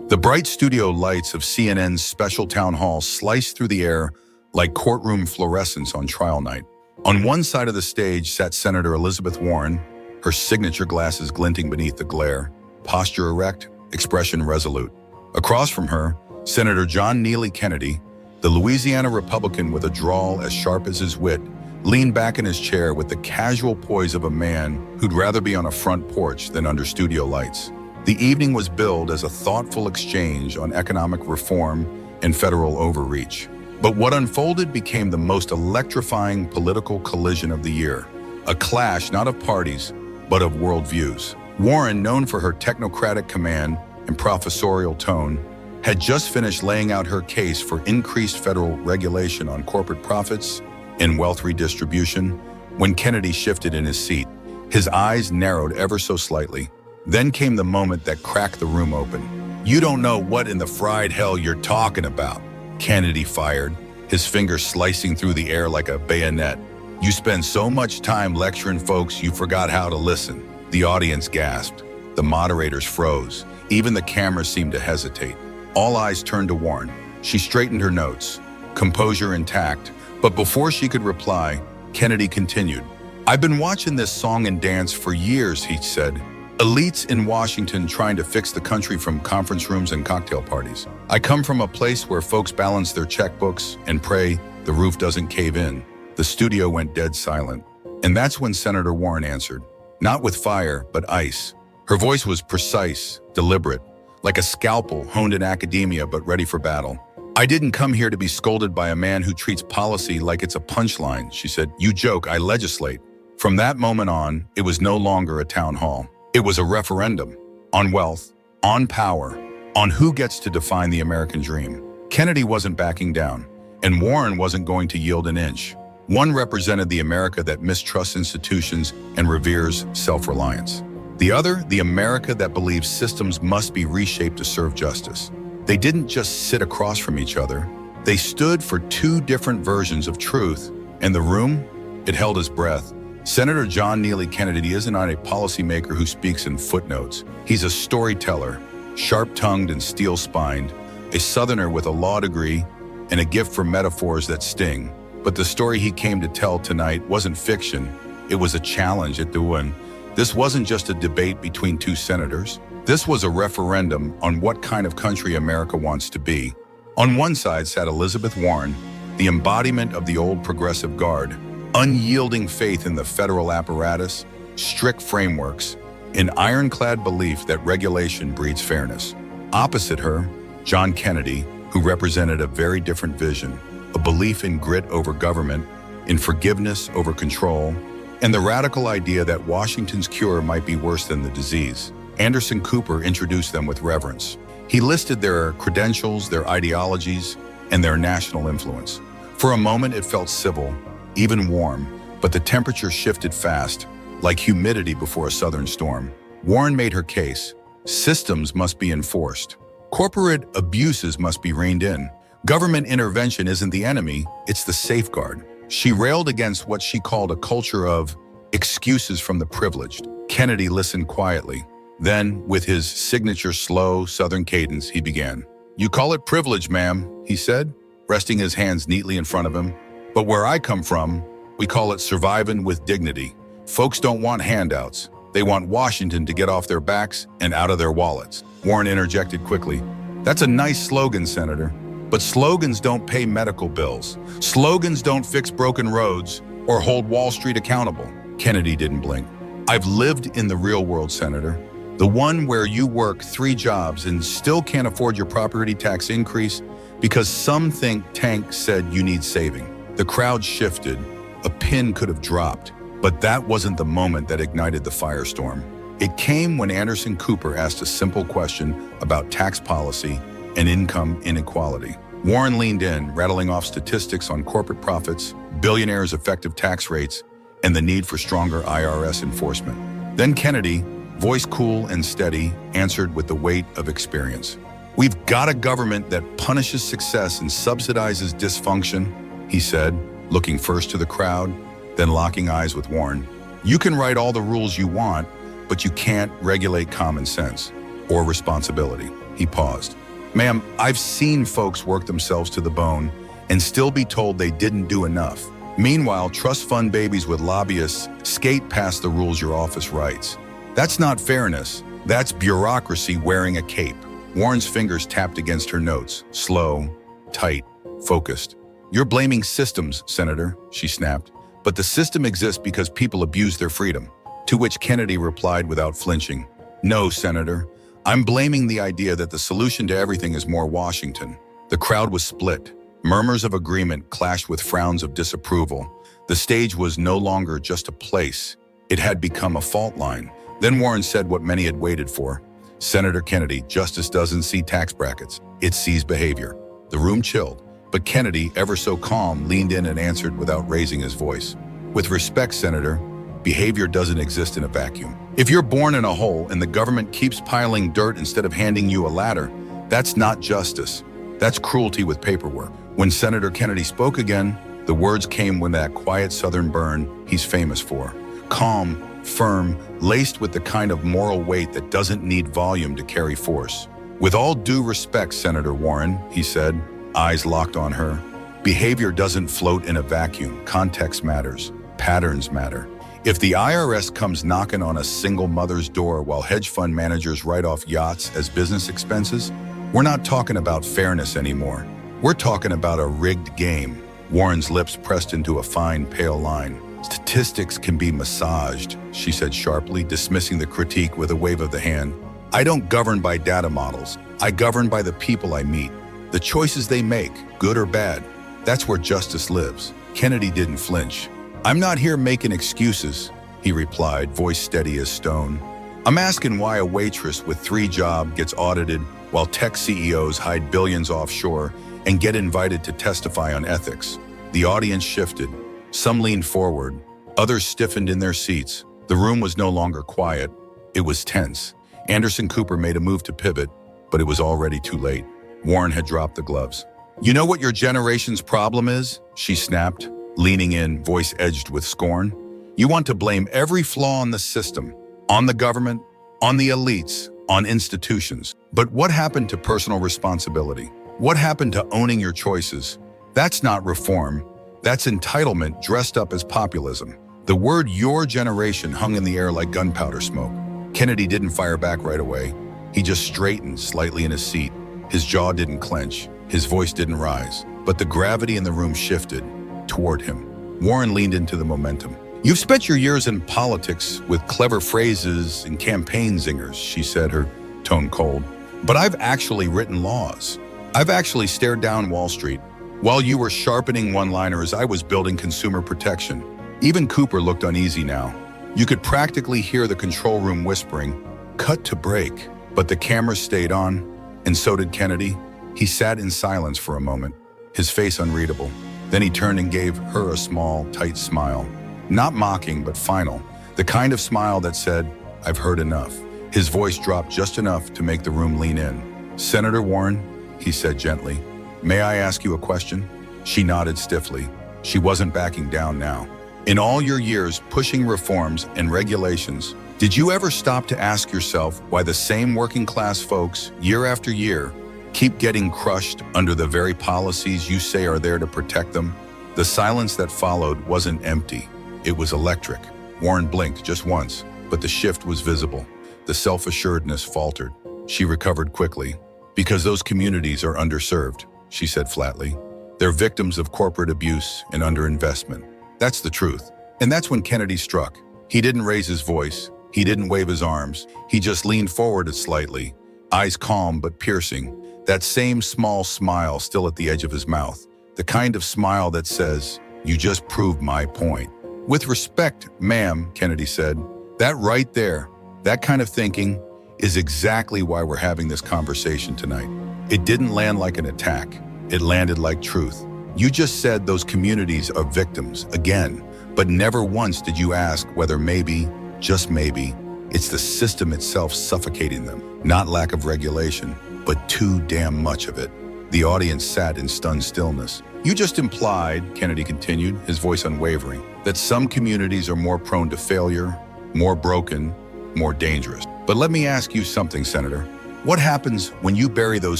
The bright studio lights of CNN's special town hall sliced through the air like courtroom fluorescence on trial night. On one side of the stage sat Senator Elizabeth Warren, her signature glasses glinting beneath the glare, posture erect, expression resolute. Across from her, Senator John Neely Kennedy, the Louisiana Republican with a drawl as sharp as his wit, leaned back in his chair with the casual poise of a man who'd rather be on a front porch than under studio lights. The evening was billed as a thoughtful exchange on economic reform and federal overreach. But what unfolded became the most electrifying political collision of the year, a clash not of parties, but of worldviews. Warren, known for her technocratic command and professorial tone, had just finished laying out her case for increased federal regulation on corporate profits and wealth redistribution when Kennedy shifted in his seat. His eyes narrowed ever so slightly. Then came the moment that cracked the room open. "You don't know what in the fried hell you're talking about," Kennedy fired, his fingers slicing through the air like a bayonet. "You spend so much time lecturing folks you forgot how to listen." The audience gasped. The moderators froze. Even the cameras seemed to hesitate. All eyes turned to Warren. She straightened her notes, composure intact. But before she could reply, Kennedy continued. "I've been watching this song and dance for years," he said. "Elites in Washington trying to fix the country from conference rooms and cocktail parties. I come from a place where folks balance their checkbooks and pray the roof doesn't cave in." The studio went dead silent. And that's when Senator Warren answered. Not with fire, but ice. Her voice was precise, deliberate, like a scalpel honed in academia but ready for battle. "I didn't come here to be scolded by a man who treats policy like it's a punchline," she said. "You joke, I legislate." From that moment on, it was no longer a town hall. It was a referendum on wealth, on power, on who gets to define the American dream. Kennedy wasn't backing down, and Warren wasn't going to yield an inch. One represented the America that mistrusts institutions and reveres self-reliance. The other, the America that believes systems must be reshaped to serve justice. They didn't just sit across from each other. They stood for two different versions of truth, and the room, it held his breath. Senator John Neely Kennedy isn't a policymaker who speaks in footnotes. He's a storyteller, sharp-tongued and steel-spined, a Southerner with a law degree and a gift for metaphors that sting. But the story he came to tell tonight wasn't fiction. It was a challenge at the win. This wasn't just a debate between two senators. This was a referendum on what kind of country America wants to be. On one side sat Elizabeth Warren, the embodiment of the old progressive guard, unyielding faith in the federal apparatus, strict frameworks, an ironclad belief that regulation breeds fairness. Opposite her, John Kennedy, who represented a very different vision, a belief in grit over government, in forgiveness over control, and the radical idea that Washington's cure might be worse than the disease. Anderson Cooper introduced them with reverence. He listed their credentials, their ideologies, and their national influence. For a moment, it felt civil, even warm, but the temperature shifted fast, like humidity before a southern storm. Warren made her case. Systems must be enforced. Corporate abuses must be reined in. Government intervention isn't the enemy, it's the safeguard. She railed against what she called a culture of excuses from the privileged. Kennedy listened quietly. Then, with his signature slow Southern cadence, he began. "You call it privilege, ma'am," he said, resting his hands neatly in front of him. "But where I come from, we call it surviving with dignity. Folks don't want handouts. They want Washington to get off their backs and out of their wallets." Warren interjected quickly. "That's a nice slogan, Senator. But slogans don't pay medical bills. Slogans don't fix broken roads or hold Wall Street accountable." Kennedy didn't blink. "I've lived in the real world, Senator. The one where you work 3 jobs and still can't afford your property tax increase because some think tank said you need saving." The crowd shifted. A pin could have dropped. But that wasn't the moment that ignited the firestorm. It came when Anderson Cooper asked a simple question about tax policy and income inequality. Warren leaned in, rattling off statistics on corporate profits, billionaires' effective tax rates, and the need for stronger IRS enforcement. Then Kennedy, voice cool and steady, answered with the weight of experience. "We've got a government that punishes success and subsidizes dysfunction," he said, looking first to the crowd, then locking eyes with Warren. "You can write all the rules you want, but you can't regulate common sense or responsibility." He paused. Ma'am, I've seen folks work themselves to the bone and still be told they didn't do enough. Meanwhile, trust fund babies with lobbyists skate past the rules your office writes. That's not fairness. That's bureaucracy wearing a cape. Warren's fingers tapped against her notes, slow, tight, focused. You're blaming systems, Senator, she snapped. But the system exists because people abuse their freedom. To which Kennedy replied without flinching. No, Senator. I'm blaming the idea that the solution to everything is more Washington. The crowd was split. Murmurs of agreement clashed with frowns of disapproval. The stage was no longer just a place. It had become a fault line. Then Warren said what many had waited for. Senator Kennedy, justice doesn't see tax brackets. It sees behavior. The room chilled, but Kennedy, ever so calm, leaned in and answered without raising his voice. With respect, Senator, behavior doesn't exist in a vacuum. If you're born in a hole and the government keeps piling dirt instead of handing you a ladder, that's not justice. That's cruelty with paperwork. When Senator Kennedy spoke again, the words came with that quiet Southern burn he's famous for. Calm, firm, laced with the kind of moral weight that doesn't need volume to carry force. With all due respect, Senator Warren, he said, eyes locked on her, behavior doesn't float in a vacuum. Context matters. Patterns matter. If the IRS comes knocking on a single mother's door while hedge fund managers write off yachts as business expenses, we're not talking about fairness anymore. We're talking about a rigged game. Warren's lips pressed into a fine, pale line. Statistics can be massaged, she said sharply, dismissing the critique with a wave of the hand. I don't govern by data models. I govern by the people I meet. The choices they make, good or bad. That's where justice lives. Kennedy didn't flinch. I'm not here making excuses, he replied, voice steady as stone. I'm asking why a waitress with 3 jobs gets audited while tech CEOs hide billions offshore and get invited to testify on ethics. The audience shifted. Some leaned forward. Others stiffened in their seats. The room was no longer quiet. It was tense. Anderson Cooper made a move to pivot, but it was already too late. Warren had dropped the gloves. You know what your generation's problem is? She snapped, leaning in, voice edged with scorn. You want to blame every flaw on the system, on the government, on the elites, on institutions. But what happened to personal responsibility? What happened to owning your choices? That's not reform. That's entitlement dressed up as populism. The word your generation hung in the air like gunpowder smoke. Kennedy didn't fire back right away. He just straightened slightly in his seat. His jaw didn't clench. His voice didn't rise. But the gravity in the room shifted toward him. Warren leaned into the momentum. You've spent your years in politics with clever phrases and campaign zingers, she said, her tone cold. But I've actually written laws. I've actually stared down Wall Street. While you were sharpening one-liners, I was building consumer protection. Even Cooper looked uneasy now. You could practically hear the control room whispering, cut to break. But the camera stayed on, and so did Kennedy. He sat in silence for a moment, his face unreadable. Then he turned and gave her a small, tight smile. Not mocking, but final. The kind of smile that said, I've heard enough. His voice dropped just enough to make the room lean in. Senator Warren, he said gently, may I ask you a question? She nodded stiffly. She wasn't backing down now. In all your years pushing reforms and regulations, did you ever stop to ask yourself why the same working class folks, year after year, keep getting crushed under the very policies you say are there to protect them? The silence that followed wasn't empty. It was electric. Warren blinked just once, but the shift was visible. The self-assuredness faltered. She recovered quickly. Because those communities are underserved, she said flatly. They're victims of corporate abuse and underinvestment. That's the truth. And that's when Kennedy struck. He didn't raise his voice. He didn't wave his arms. He just leaned forward slightly, eyes calm but piercing. That same small smile still at the edge of his mouth. The kind of smile that says, you just proved my point. With respect, ma'am, Kennedy said, that right there, that kind of thinking, is exactly why we're having this conversation tonight. It didn't land like an attack. It landed like truth. You just said those communities are victims, again, but never once did you ask whether maybe, just maybe, it's the system itself suffocating them. Not lack of regulation, but too damn much of it. The audience sat in stunned stillness. You just implied, Kennedy continued, his voice unwavering, that some communities are more prone to failure, more broken, more dangerous. But let me ask you something, Senator. What happens when you bury those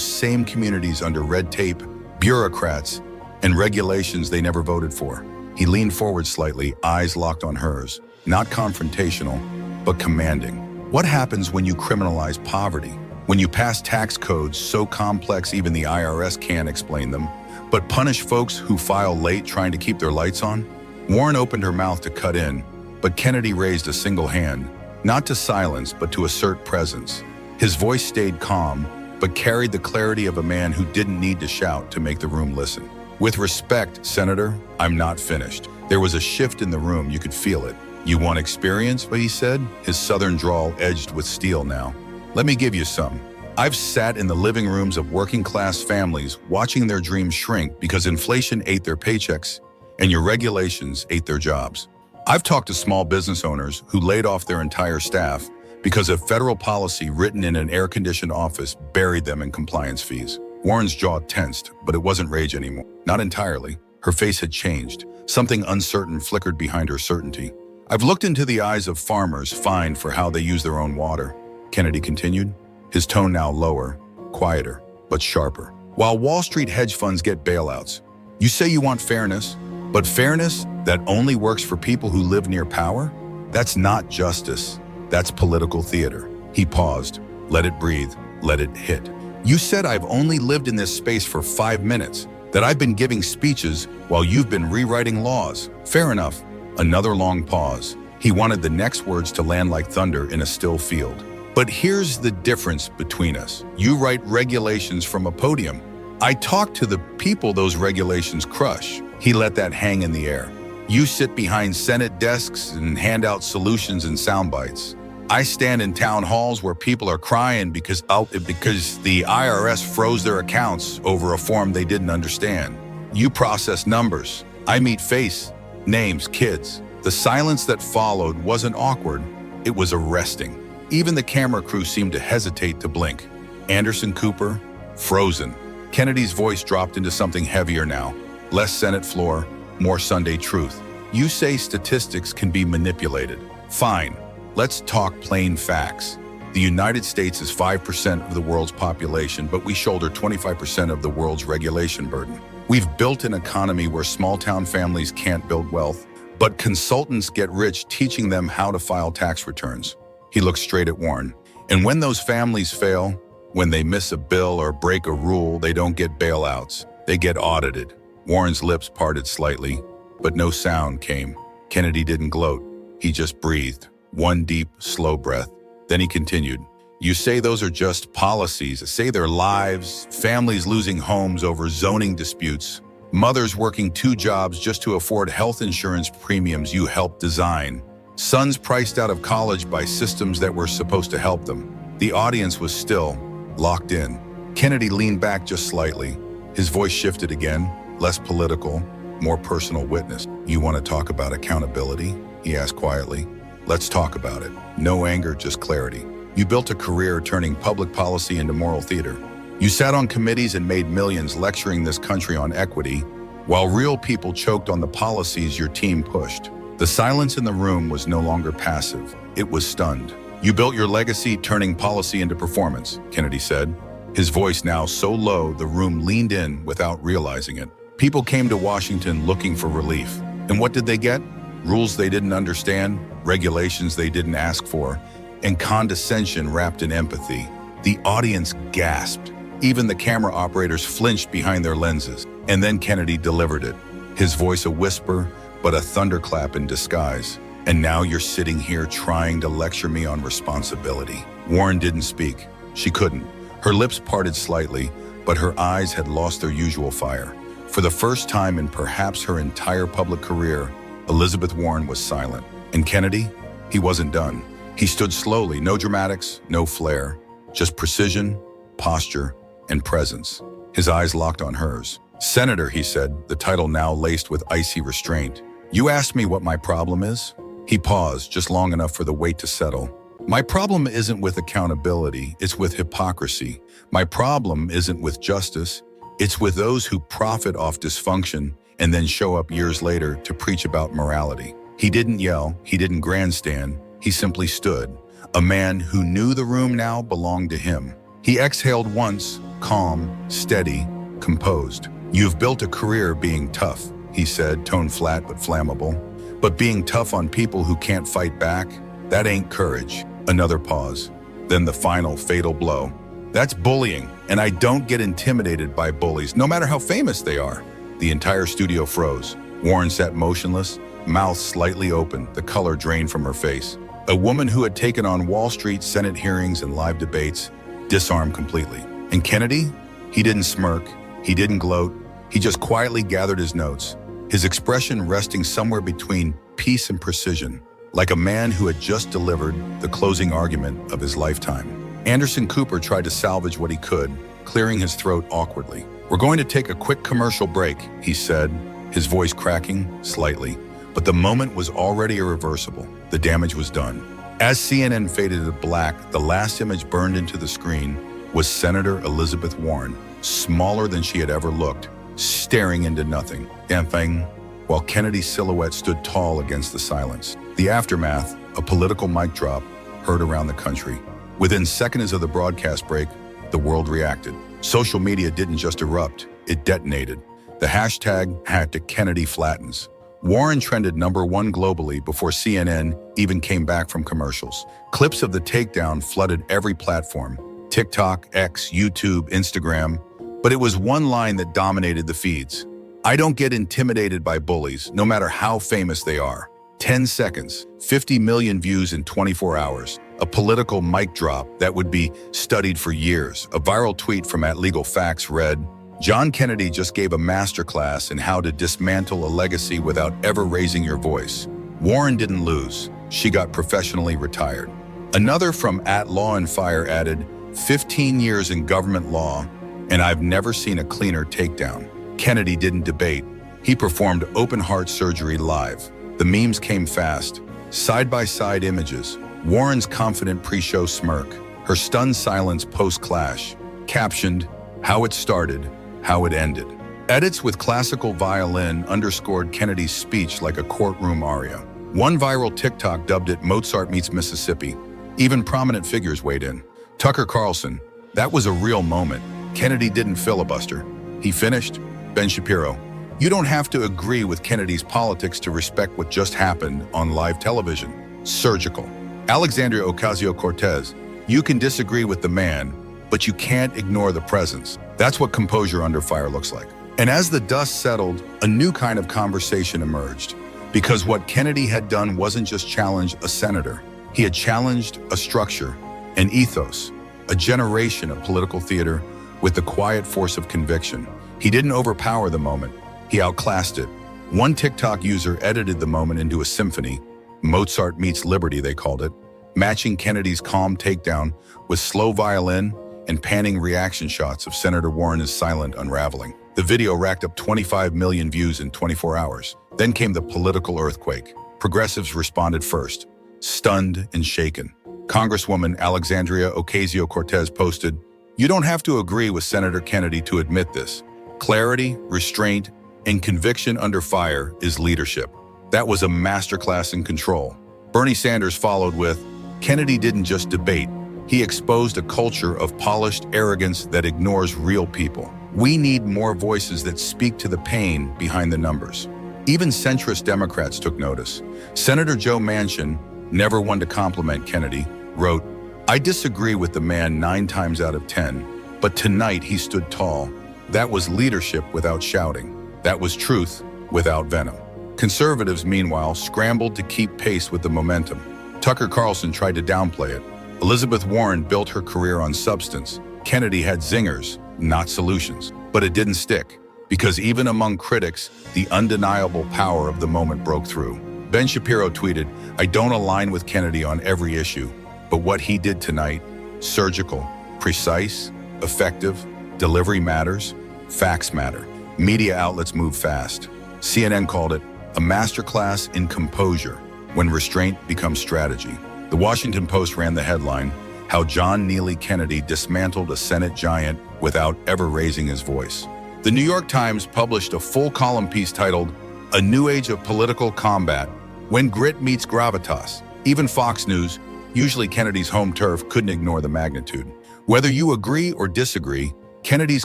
same communities under red tape, bureaucrats, and regulations they never voted for? He leaned forward slightly, eyes locked on hers, not confrontational, but commanding. What happens when you criminalize poverty? When you pass tax codes so complex even the IRS can't explain them, but punish folks who file late trying to keep their lights on? Warren opened her mouth to cut in, but Kennedy raised a single hand, not to silence, but to assert presence. His voice stayed calm, but carried the clarity of a man who didn't need to shout to make the room listen. With respect, Senator, I'm not finished. There was a shift in the room, you could feel it. You want experience, he said, his southern drawl edged with steel now. Let me give you some. I've sat in the living rooms of working-class families watching their dreams shrink because inflation ate their paychecks and your regulations ate their jobs. I've talked to small business owners who laid off their entire staff because a federal policy written in an air-conditioned office buried them in compliance fees. Warren's jaw tensed, but it wasn't rage anymore. Not entirely. Her face had changed. Something uncertain flickered behind her certainty. I've looked into the eyes of farmers fined for how they use their own water, Kennedy continued, his tone now lower, quieter, but sharper. While Wall Street hedge funds get bailouts, you say you want fairness, but fairness that only works for people who live near power? That's not justice. That's political theater. He paused. Let it breathe. Let it hit. You said I've only lived in this space for 5 minutes, that I've been giving speeches while you've been rewriting laws. Fair enough. Another long pause. He wanted the next words to land like thunder in a still field. But here's the difference between us. You write regulations from a podium. I talk to the people those regulations crush. He let that hang in the air. You sit behind Senate desks and hand out solutions and sound bites. I stand in town halls where people are crying because the IRS froze their accounts over a form they didn't understand. You process numbers. I meet face, names, kids. The silence that followed wasn't awkward. It was arresting. Even the camera crew seemed to hesitate to blink. Anderson Cooper, frozen. Kennedy's voice dropped into something heavier now. Less Senate floor, more Sunday truth. You say statistics can be manipulated. Fine. Let's talk plain facts. The United States is 5% of the world's population, but we shoulder 25% of the world's regulation burden. We've built an economy where small-town families can't build wealth, but consultants get rich teaching them how to file tax returns. He looked straight at Warren. And when those families fail, when they miss a bill or break a rule, they don't get bailouts. They get audited. Warren's lips parted slightly, but no sound came. Kennedy didn't gloat. He just breathed. One deep, slow breath. Then he continued, you say those are just policies, say they're lives, families losing homes over zoning disputes, mothers working 2 jobs just to afford health insurance premiums you helped design, sons priced out of college by systems that were supposed to help them. The audience was still, locked in. Kennedy leaned back just slightly. His voice shifted again, less political, more personal witness. You want to talk about accountability? He asked quietly. Let's talk about it. No anger, just clarity. You built a career turning public policy into moral theater. You sat on committees and made millions lecturing this country on equity, while real people choked on the policies your team pushed. The silence in the room was no longer passive. It was stunned. You built your legacy turning policy into performance, Kennedy said. His voice now so low the room leaned in without realizing it. People came to Washington looking for relief. And what did they get? Rules they didn't understand, regulations they didn't ask for, and condescension wrapped in empathy. The audience gasped. Even the camera operators flinched behind their lenses. And then Kennedy delivered it. His voice a whisper, but a thunderclap in disguise. And now you're sitting here trying to lecture me on responsibility. Warren didn't speak. She couldn't. Her lips parted slightly, but her eyes had lost their usual fire. For the first time in perhaps her entire public career, Elizabeth Warren was silent. And Kennedy? He wasn't done. He stood slowly, no dramatics, no flair, just precision, posture, and presence. His eyes locked on hers. Senator, he said, the title now laced with icy restraint. You asked me what my problem is? He paused, just long enough for the weight to settle. My problem isn't with accountability, it's with hypocrisy. My problem isn't with justice, it's with those who profit off dysfunction and then show up years later to preach about morality. He didn't yell, he didn't grandstand, he simply stood. A man who knew the room now belonged to him. He exhaled once, calm, steady, composed. "You've built a career being tough," he said, tone flat but flammable. "But being tough on people who can't fight back, that ain't courage." Another pause. Then the final fatal blow. "That's bullying, and I don't get intimidated by bullies, no matter how famous they are." The entire studio froze. Warren sat motionless, mouth slightly open, the color drained from her face. A woman who had taken on Wall Street Senate hearings and live debates, disarmed completely. And Kennedy? He didn't smirk, he didn't gloat, he just quietly gathered his notes, his expression resting somewhere between peace and precision, like a man who had just delivered the closing argument of his lifetime. Anderson Cooper tried to salvage what he could, clearing his throat awkwardly. "We're going to take a quick commercial break," he said, his voice cracking slightly. But the moment was already irreversible. The damage was done. As CNN faded to black, the last image burned into the screen was Senator Elizabeth Warren, smaller than she had ever looked, staring into nothing. Nothing, while Kennedy's silhouette stood tall against the silence. The aftermath, a political mic drop, heard around the country. Within seconds of the broadcast break, the world reacted. Social media didn't just erupt, it detonated. The hashtag Kennedy flattens. Warren trended #1 globally before CNN even came back from commercials. Clips of the takedown flooded every platform: TikTok, X, YouTube, Instagram. But it was one line that dominated the feeds. "I don't get intimidated by bullies, no matter how famous they are." 10 seconds, 50 million views in 24 hours. A political mic drop that would be studied for years. A viral tweet from @LegalFacts read, "John Kennedy just gave a masterclass in how to dismantle a legacy without ever raising your voice." Warren didn't lose. She got professionally retired. Another from @LawandFire added, 15 years in government law, and I've never seen a cleaner takedown. Kennedy didn't debate. He performed open-heart surgery live. The memes came fast. Side-by-side images. Warren's confident pre-show smirk. Her stunned silence post-clash. Captioned, "How it started, how it ended." Edits with classical violin underscored Kennedy's speech like a courtroom aria. One viral TikTok dubbed it Mozart meets Mississippi. Even prominent figures weighed in. Tucker Carlson, "That was a real moment. Kennedy didn't filibuster. He finished." Ben Shapiro, "You don't have to agree with Kennedy's politics to respect what just happened on live television." Surgical. Alexandria Ocasio-Cortez, "You can disagree with the man, but you can't ignore the presence." That's what composure under fire looks like. And as the dust settled, a new kind of conversation emerged. Because what Kennedy had done wasn't just challenge a senator. He had challenged a structure, an ethos, a generation of political theater with the quiet force of conviction. He didn't overpower the moment. He outclassed it. One TikTok user edited the moment into a symphony. Mozart meets Liberty, they called it, matching Kennedy's calm takedown with slow violin and panning reaction shots of Senator Warren's silent unraveling. The video racked up 25 million views in 24 hours. Then came the political earthquake. Progressives responded first, stunned and shaken. Congresswoman Alexandria Ocasio-Cortez posted, "You don't have to agree with Senator Kennedy to admit this. Clarity, restraint, and conviction under fire is leadership." That was a masterclass in control. Bernie Sanders followed with, "Kennedy didn't just debate. He exposed a culture of polished arrogance that ignores real people. We need more voices that speak to the pain behind the numbers." Even centrist Democrats took notice. Senator Joe Manchin, never one to compliment Kennedy, wrote, "I disagree with the man 9 times out of 10, but tonight he stood tall. That was leadership without shouting. That was truth without venom." Conservatives, meanwhile, scrambled to keep pace with the momentum. Tucker Carlson tried to downplay it. Elizabeth Warren built her career on substance. Kennedy had zingers, not solutions. But it didn't stick, because even among critics, the undeniable power of the moment broke through. Ben Shapiro tweeted, "I don't align with Kennedy on every issue, but what he did tonight, surgical, precise, effective, delivery matters, facts matter." Media outlets move fast. CNN called it a masterclass in composure when restraint becomes strategy. The Washington Post ran the headline, "How John Neely Kennedy Dismantled a Senate Giant Without Ever Raising His Voice." The New York Times published a full column piece titled, "A New Age of Political Combat, When Grit Meets Gravitas." Even Fox News, usually Kennedy's home turf, couldn't ignore the magnitude. Whether you agree or disagree, Kennedy's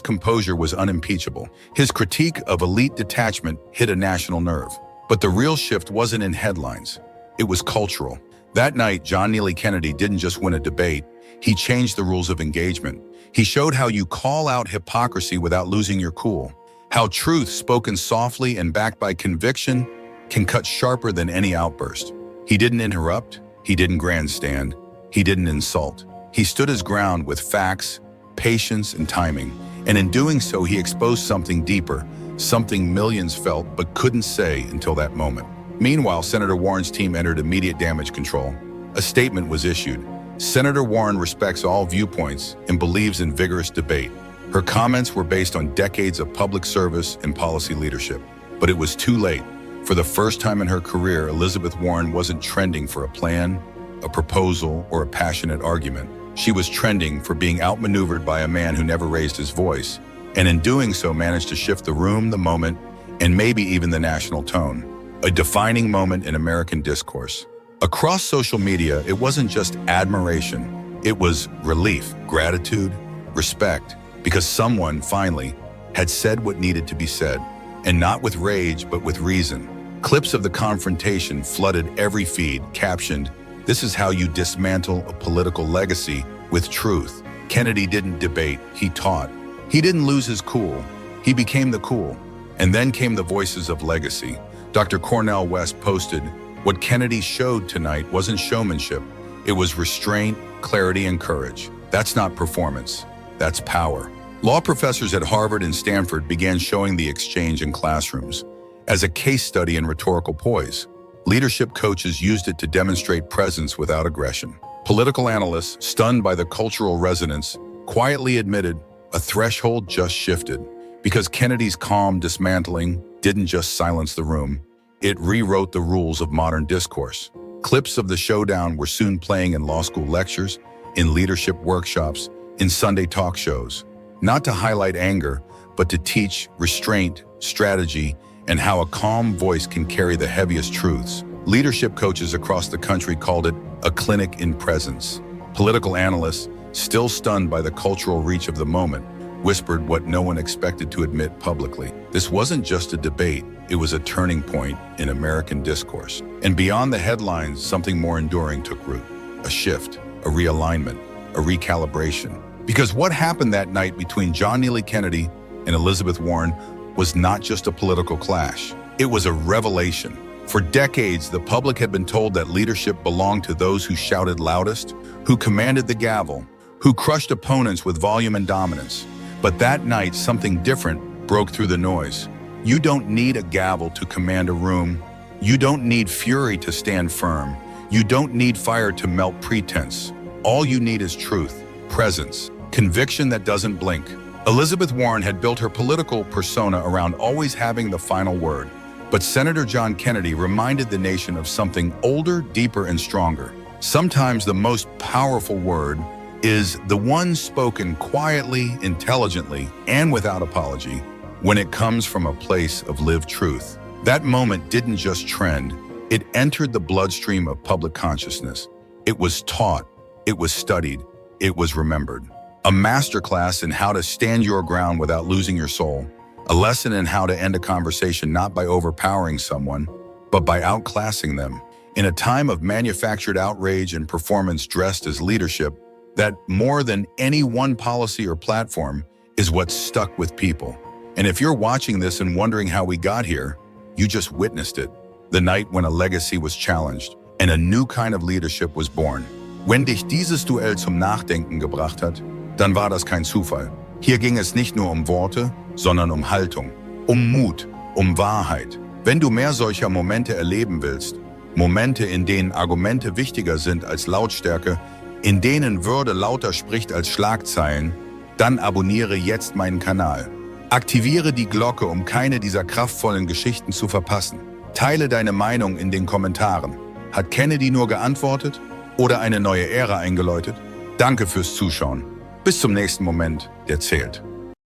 composure was unimpeachable. His critique of elite detachment hit a national nerve. But the real shift wasn't in headlines. It was cultural. That night, John Neely Kennedy didn't just win a debate. He changed the rules of engagement. He showed how you call out hypocrisy without losing your cool. How truth spoken softly and backed by conviction can cut sharper than any outburst. He didn't interrupt. He didn't grandstand. He didn't insult. He stood his ground with facts, patience, and timing. And in doing so, he exposed something deeper, something millions felt but couldn't say until that moment. Meanwhile, Senator Warren's team entered immediate damage control. A statement was issued. Senator Warren respects all viewpoints and believes in vigorous debate. Her comments were based on decades of public service and policy leadership. But it was too late. For the first time in her career, Elizabeth Warren wasn't trending for a plan, a proposal, or a passionate argument. She was trending for being outmaneuvered by a man who never raised his voice, and in doing so managed to shift the room, the moment, and maybe even the national tone. A defining moment in American discourse. Across social media, it wasn't just admiration. It was relief, gratitude, respect, because someone, finally, had said what needed to be said. And not with rage, but with reason. Clips of the confrontation flooded every feed, captioned, "This is how you dismantle a political legacy with truth." Kennedy didn't debate, he taught. He didn't lose his cool, he became the cool. And then came the voices of legacy. Dr. Cornel West posted, "What Kennedy showed tonight wasn't showmanship. It was restraint, clarity, and courage. That's not performance, that's power." Law professors at Harvard and Stanford began showing the exchange in classrooms as a case study in rhetorical poise. Leadership coaches used it to demonstrate presence without aggression. Political analysts, stunned by the cultural resonance, quietly admitted a threshold just shifted. Because Kennedy's calm dismantling didn't just silence the room, it rewrote the rules of modern discourse. Clips of the showdown were soon playing in law school lectures, in leadership workshops, in Sunday talk shows. Not to highlight anger, but to teach restraint, strategy, and how a calm voice can carry the heaviest truths. Leadership coaches across the country called it a clinic in presence. Political analysts, still stunned by the cultural reach of the moment, whispered what no one expected to admit publicly. This wasn't just a debate, it was a turning point in American discourse. And beyond the headlines, something more enduring took root. A shift, a realignment, a recalibration. Because what happened that night between John Neely Kennedy and Elizabeth Warren was not just a political clash. It was a revelation. For decades, the public had been told that leadership belonged to those who shouted loudest, who commanded the gavel, who crushed opponents with volume and dominance. But that night, something different broke through the noise. You don't need a gavel to command a room. You don't need fury to stand firm. You don't need fire to melt pretense. All you need is truth, presence, conviction that doesn't blink. Elizabeth Warren had built her political persona around always having the final word. But Senator John Kennedy reminded the nation of something older, deeper, and stronger. Sometimes the most powerful word is the one spoken quietly, intelligently, and without apology when it comes from a place of lived truth. That moment didn't just trend, it entered the bloodstream of public consciousness. It was taught, it was studied, it was remembered. A masterclass in how to stand your ground without losing your soul. A lesson in how to end a conversation not by overpowering someone, but by outclassing them. In a time of manufactured outrage and performance dressed as leadership, that more than any one policy or platform is what's stuck with people. And if you're watching this and wondering how we got here, you just witnessed it. The night when a legacy was challenged and a new kind of leadership was born. Wenn dich dieses Duell zum Nachdenken gebracht hat, dann war das kein Zufall. Hier ging es nicht nur um Worte, sondern um Haltung, um Mut, um Wahrheit. Wenn du mehr solcher Momente erleben willst, Momente, in denen Argumente wichtiger sind als Lautstärke, in denen Würde lauter spricht als Schlagzeilen, dann abonniere jetzt meinen Kanal. Aktiviere die Glocke, um keine dieser kraftvollen Geschichten zu verpassen. Teile deine Meinung in den Kommentaren. Hat Kennedy nur geantwortet oder eine neue Ära eingeläutet? Danke fürs Zuschauen. Bis zum nächsten Moment, der zählt.